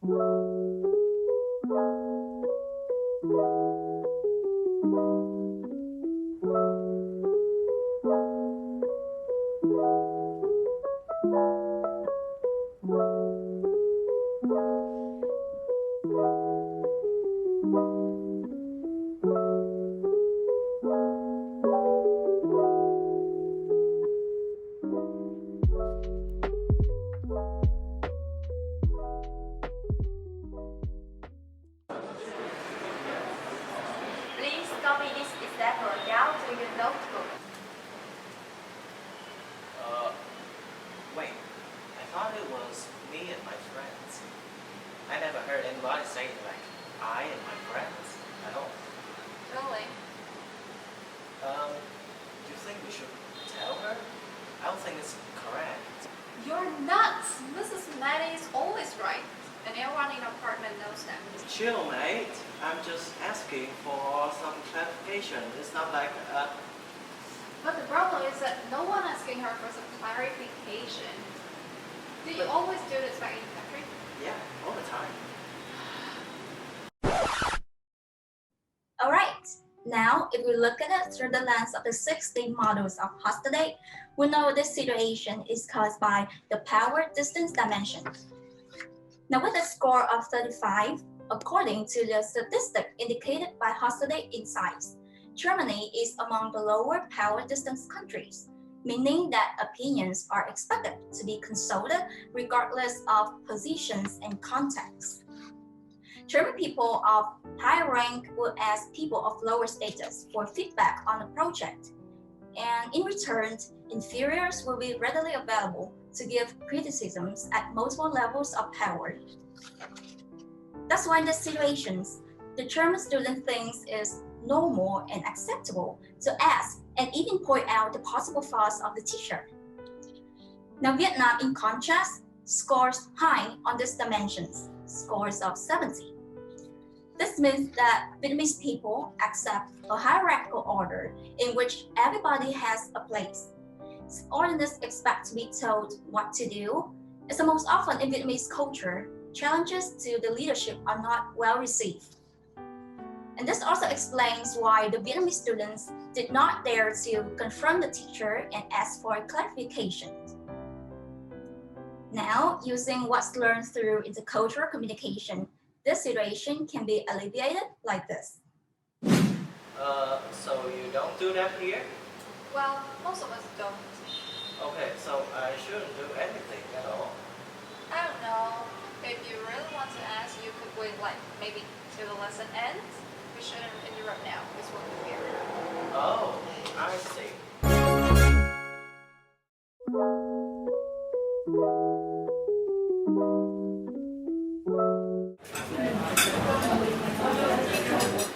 Please copy this example down to your notebook. Wait, I thought it was me and my friends. I never heard anybody say like I and my friends at all. Really? Do you think we should tell her? I don't think it's correct. You're nuts! Mrs. Maddie is always right, and everyone in the apartment knows that. Chill, mate. I'm just asking for some clarification. It's not like But the problem is that no one asking her for some clarification. Do you always do this back in the country? yeah, all the time. Alright, now if we look at it through the lens of the 6D models of Hofstede, we know this situation is caused by the power distance dimension. Now with a score of 35, according to the statistic indicated by Hofstede insights, Germany is among the lower power distance countries, meaning that opinions are expected to be consulted regardless of positions and context. German people of high rank will ask people of lower status for feedback on a project, and in return, inferiors will be readily available to give criticisms at multiple levels of power. That's why in these situations, the German student thinks it's normal and acceptable to ask and even point out the possible faults of the teacher. Now Vietnam, in contrast, scores high on these dimensions, scores of 70. This means that Vietnamese people accept a hierarchical order in which everybody has a place. Subordinates expect to be told what to do, as the most often in Vietnamese culture, challenges to the leadership are not well received. And this also explains why the Vietnamese students did not dare to confront the teacher and ask for clarification. Now, using what's learned through intercultural communication, this situation can be alleviated like this. So you don't do that here? Well, most of us don't. Okay, so I shouldn't do anything at all. I don't know. If you really want to ask, you could wait like maybe till the lesson ends. We shouldn't interrupt now because we're here. Oh, I see.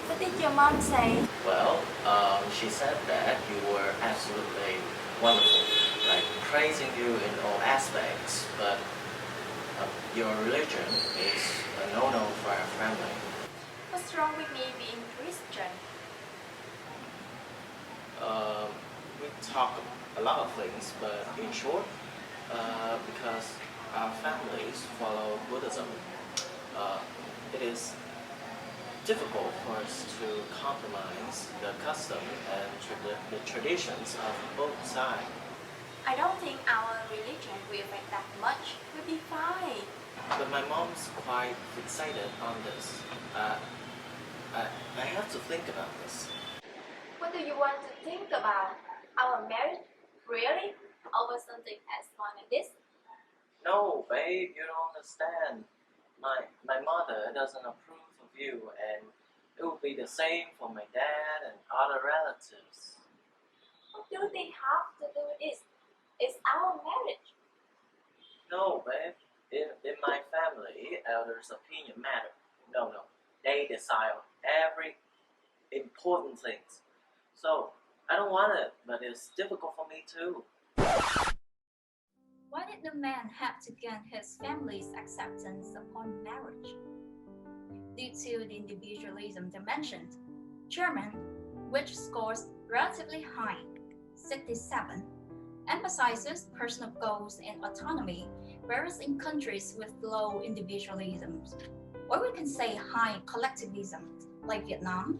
What did your mom say? Well, she said that you were absolutely wonderful, like praising you in all aspects, but your religion is a no-no for our family. What's wrong with me being Christian? We talk a lot of things, but in short, because our families follow Buddhism, it is difficult for us to compromise the custom and the traditions of both sides. I don't think our religion will affect that much. We'll be fine. But my mom's quite fixated on this. I have to think about this. What do you want to think about? Our marriage? Really? Over something as fun as this? No, babe, you don't understand. My mother doesn't approve of you, and it will be the same for my dad and other relatives. What do they have to do with this? It's our marriage. No, babe. In my family, elders' opinion matter. No. They decide on every important things. So, I don't want it, but it's difficult for me too. Why did the man have to gain his family's acceptance upon marriage? Due to the individualism dimension, German, which scores relatively high, 67, emphasizes personal goals and autonomy whereas in countries with low individualism, or we can say high collectivism, like Vietnam,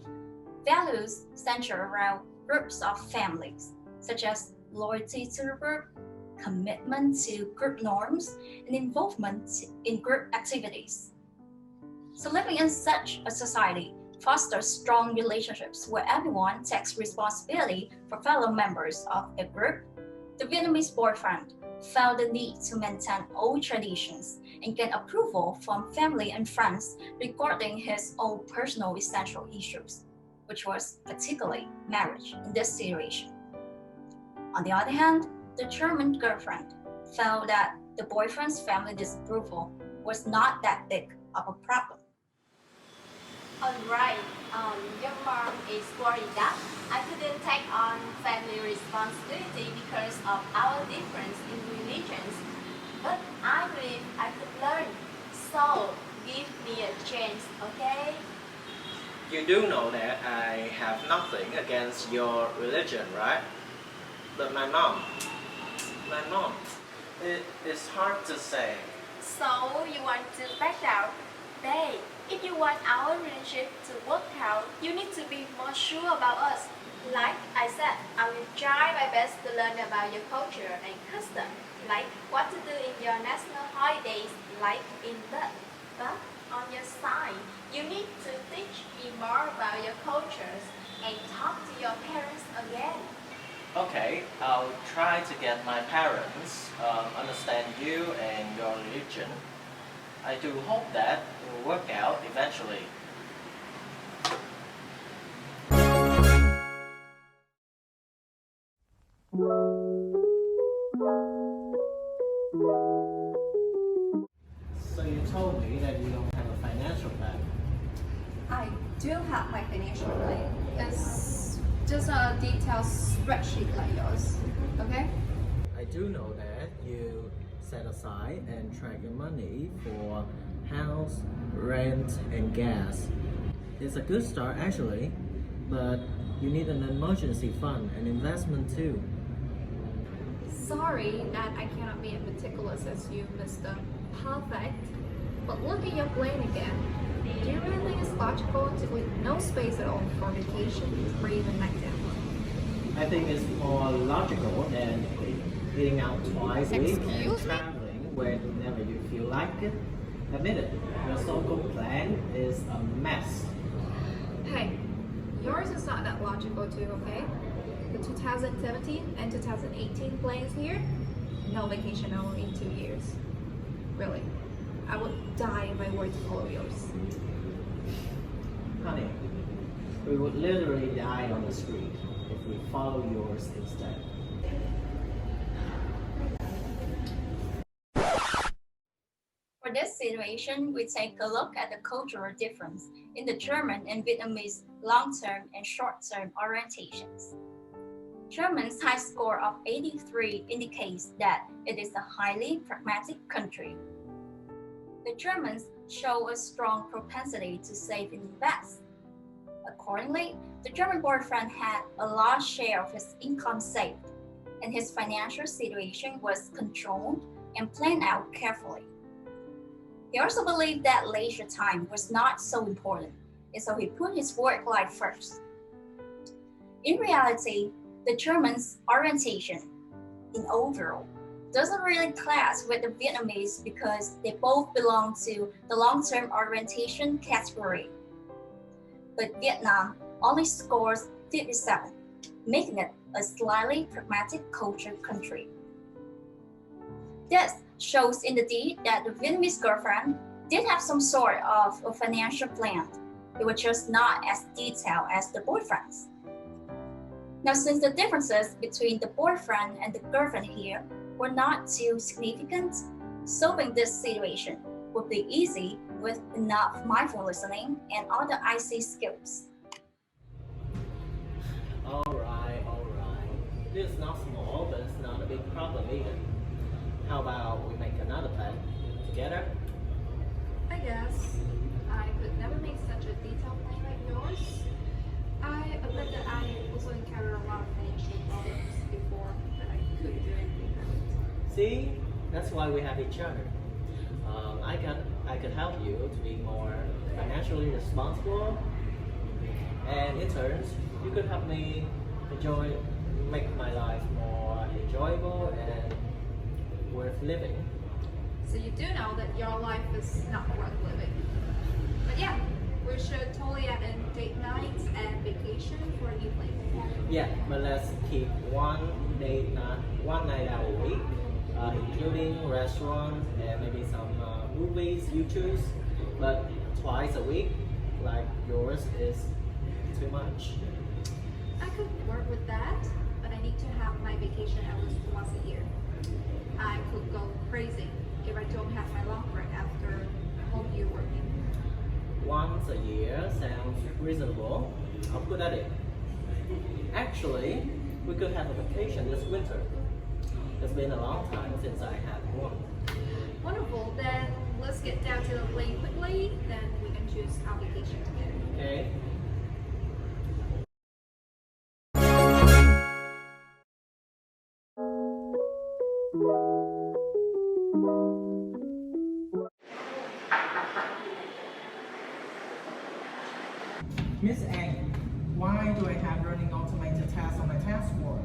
values center around groups of families, such as loyalty to the group, commitment to group norms, and involvement in group activities. So living in such a society fosters strong relationships where everyone takes responsibility for fellow members of the group. The Vietnamese boyfriend felt the need to maintain old traditions and get approval from family and friends regarding his own personal essential issues, which was particularly marriage in this situation. On the other hand, the German girlfriend felt that the boyfriend's family disapproval was not that big of a problem. Alright, your mom is worried that I couldn't take on family responsibility because of our difference in religions, but I believe I could learn, so give me a chance, okay? You do know that I have nothing against your religion, right? But my mom, it's hard to say. So you want to back out? Babe, if you want our relationship to work out, you need to be more sure about us. Like I said, I will try my best to learn about your culture and custom, like what to do in your national holidays, like in that. But on your side, you need to teach me more about your cultures and talk to your parents again. Okay, I'll try to get my parents understand you and your religion. I do hope that it will work out eventually. So you told me that you don't have a financial plan. I do have my financial plan. It's just a detailed spreadsheet like yours, okay? I do know that you set aside and track your money for house, rent, and gas. It's a good start actually, but you need an emergency fund and investment too. Sorry that I cannot be as meticulous as you, Mr. Perfect. But look at your plan again. Do you really think it's logical to leave no space at all for vacation or even nightcap? I think it's more logical than eating out twice a week and Excuse me? traveling whenever you feel like it. Admit it, your so-called plan is a mess. Hey, yours is not that logical too, okay? The 2017 and 2018 plans here, no vacation only in 2 years. Really, I would die if I were to follow yours. Honey, we would literally die on the street if we follow yours instead. For this situation, we take a look at the cultural difference in the German and Vietnamese long-term and short-term orientations. German's high score of 83 indicates that it is a highly pragmatic country. The Germans show a strong propensity to save and invest. Accordingly, the German boyfriend had a large share of his income saved, and his financial situation was controlled and planned out carefully. He also believed that leisure time was not so important, and so he put his work life first. In reality, the Germans' orientation, in overall, doesn't really clash with the Vietnamese because they both belong to the long-term orientation category. But Vietnam only scores 57, making it a slightly pragmatic culture country. This shows in the deed that the Vietnamese girlfriend did have some sort of a financial plan. It was just not as detailed as the boyfriend's. Now, since the differences between the boyfriend and the girlfriend here were not too significant, solving this situation would be easy with enough mindful listening and other IC skills. Alright. This is not small, but it's not a big problem either. How about we make another plan together? I guess I could never make such a detailed plan like yours. I admit that I also encountered a lot of financial problems before, but I couldn't do anything about it. See, That's why we have each other. I could help you to be more financially responsible, and in turn, you could help me make my life more enjoyable and worth living. So you do know that your life is not worth living. But yeah, we should totally add in date nights and vacation for evening. Yeah, but let's keep one night out a week, including restaurants and maybe some movies you choose. But twice a week, like yours, is too much. I could work with that, but I need to have my vacation at least once a year. I could go crazy if I don't have my long break after a whole year working. Once a year sounds reasonable. I'll put that in. Actually, we could have a vacation this winter. It's been a long time since I had one. Wonderful, then let's get down to the plane quickly, then we can choose our vacation together. Okay? Miss Ang, why do I have running automated tasks on my task board?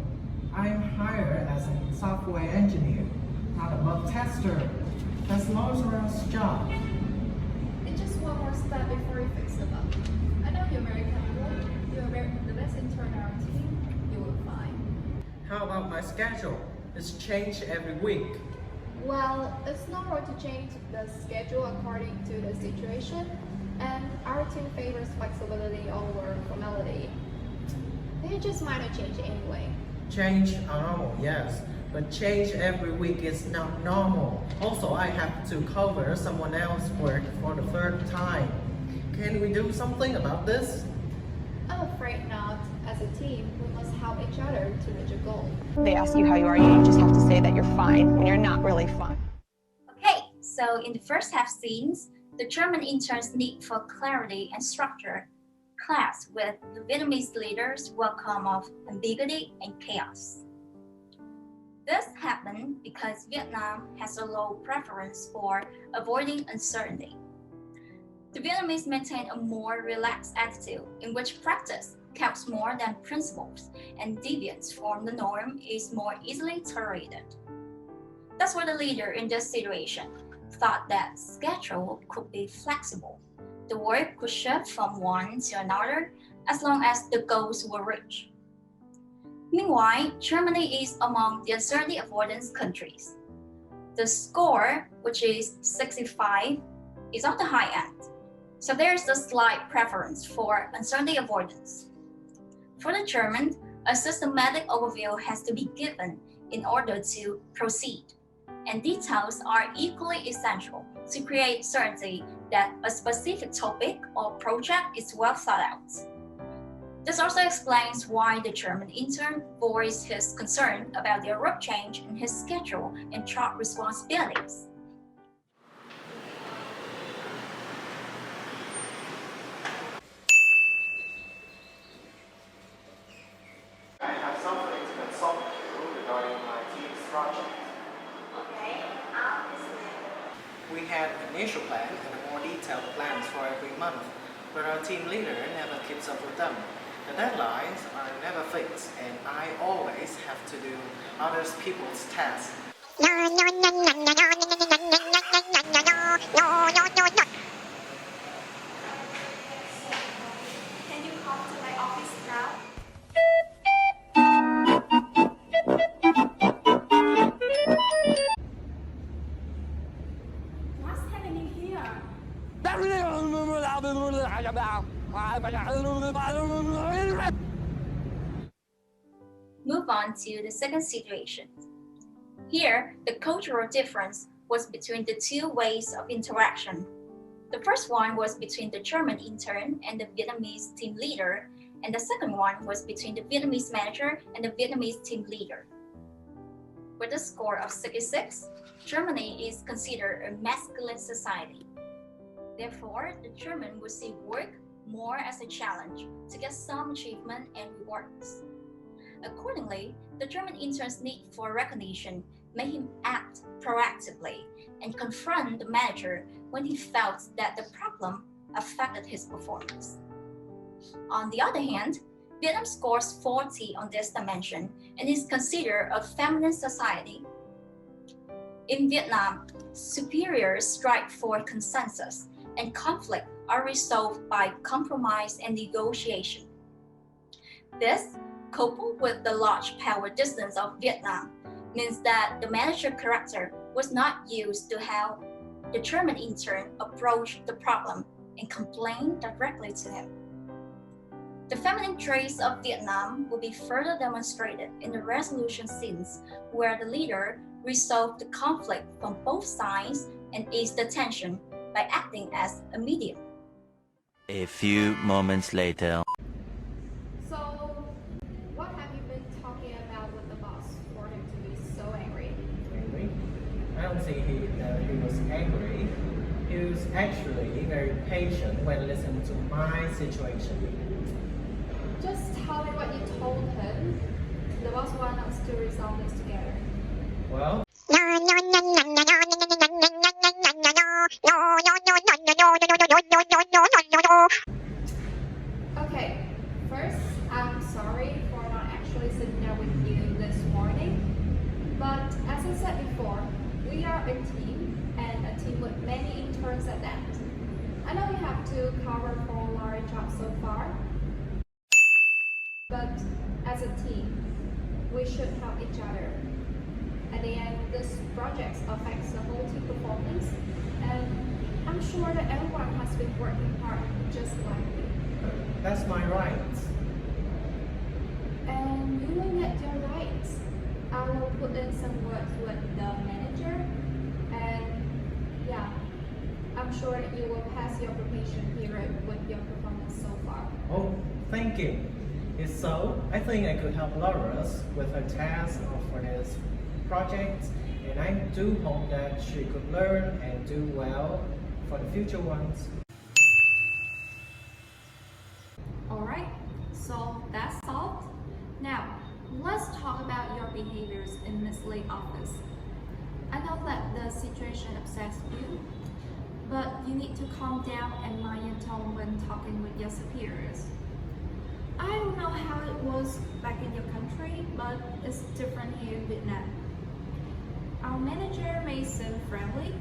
I am hired as a software engineer, not a bug tester. That's Laura's job. It's just one more step before you fix the bug. I know you're very capable. You're the best intern on our team. You will find. How about my schedule? It's changed every week. Well, it's not hard to change the schedule according to the situation, and our team favors flexibility over formality. They just minor change anyway. Change are normal, yes, but change every week is not normal. Also, I have to cover someone else's work for the third time. Can we do something about this? I'm afraid not. As a team, we must help each other to reach a goal. They ask you how you are, you just have to say that you're fine when you're not really fine. Okay, so in the first half scenes, the German interns' need for clarity and structure clash with the Vietnamese leaders' welcome of ambiguity and chaos. This happened because Vietnam has a low preference for avoiding uncertainty. The Vietnamese maintain a more relaxed attitude in which practice counts more than principles, and deviance from the norm is more easily tolerated. That's why the leader in this situation thought that schedule could be flexible. The work could shift from one to another as long as the goals were reached. Meanwhile, Germany is among the uncertainty avoidance countries. The score, which is 65, is on the high end. So there is a slight preference for uncertainty avoidance. For the German, a systematic overview has to be given in order to proceed, and details are equally essential to create certainty that a specific topic or project is well thought out. This also explains why the German intern voiced his concern about the abrupt change in his schedule and job responsibilities. I have something to consult you regarding my team's project. Okay, I'll listen. We had an initial plan and more detailed plans for every month, but our team leader never keeps up with them. The deadlines are never fixed, and I always have to do other people's tasks. Can you come to my office now? What's happening here? Move on to the second situation. Here, the cultural difference was between the two ways of interaction. The first one was between the German intern and the Vietnamese team leader, and the second one was between the Vietnamese manager and the Vietnamese team leader. With a score of 66, Germany is considered a masculine society. Therefore, the German would see work more as a challenge to get some achievement and rewards. Accordingly, the German intern's need for recognition made him act proactively and confront the manager when he felt that the problem affected his performance. On the other hand, Vietnam scores 40 on this dimension and is considered a feminist society. In Vietnam, superiors strive for consensus, and conflict are resolved by compromise and negotiation. This, coupled with the large power distance of Vietnam, means that the manager character was not used to how the German intern approached the problem and complained directly to him. The feminine traits of Vietnam will be further demonstrated in the resolution scenes where the leader resolved the conflict from both sides and eased the tension by acting as a medium. A few moments later. So, what have you been talking about with the boss for him to be so angry? Angry? I don't think he was angry. He was actually very patient when listening to my situation. Just tell me what you told him. The boss wants us to resolve this together. Well, Okay, first, I'm sorry for not actually sitting down with you this morning. But as I said before, we are a team, and a team with many interns at that. I know we have to cover 4 large jobs so far, but as a team, we should help each other. At the end, this project affects the whole team performance, and I'm sure that everyone has been working hard just like me. that's my right. And you will get your rights. I will put in some words with the manager, and yeah, I'm sure that you will pass your probation period with your performance so far. Oh, thank you. If so, I think I could help Laura's with her task for this project, and I do hope that she could learn and do well for the future ones. Alright, so that's solved. Now, let's talk about your behaviors in Miss Lee's office. I know that the situation upsets you, but you need to calm down and mind your tone when talking with your superiors. I don't know how it was back in your country, but it's different here in Vietnam. Our manager may seem friendly.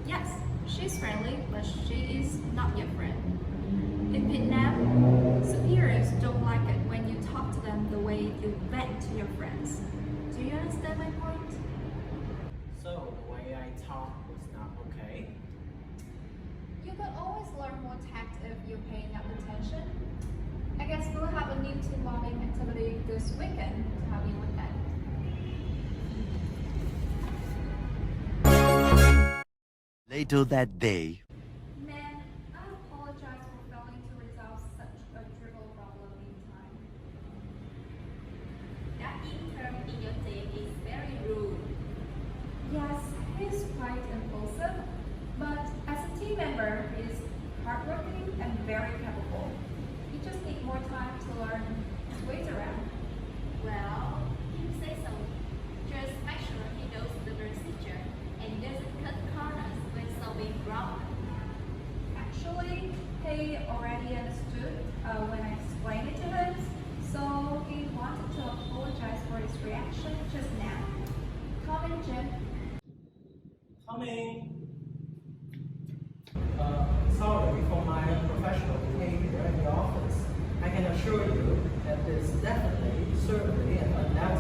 Yes, she's friendly, but she is not your friend. In Vietnam, superiors don't like it when you talk to them the way you vent to your friends. Do you understand my point? So, the way I talk was not okay? You could always learn more tact if you're paying up attention. I guess we'll have a new team bonding activity this weekend to help you with that. Later that day. Man, I apologize for failing to resolve such a trivial problem in time. That intern in your team is very rude. Yes, he's quite impulsive, but as a team member, he's hardworking and very capable. You just need more time to learn his ways around. Well, you say so. Just make sure he knows the procedure and doesn't cut corners when solving problems. Actually, he already understood when I explained it to him, so he wanted to apologize for his reaction just now. Come in, Jim. Coming. Sorry for my professional behavior in the office. I can assure you that this definitely, certainly, and undoubtedly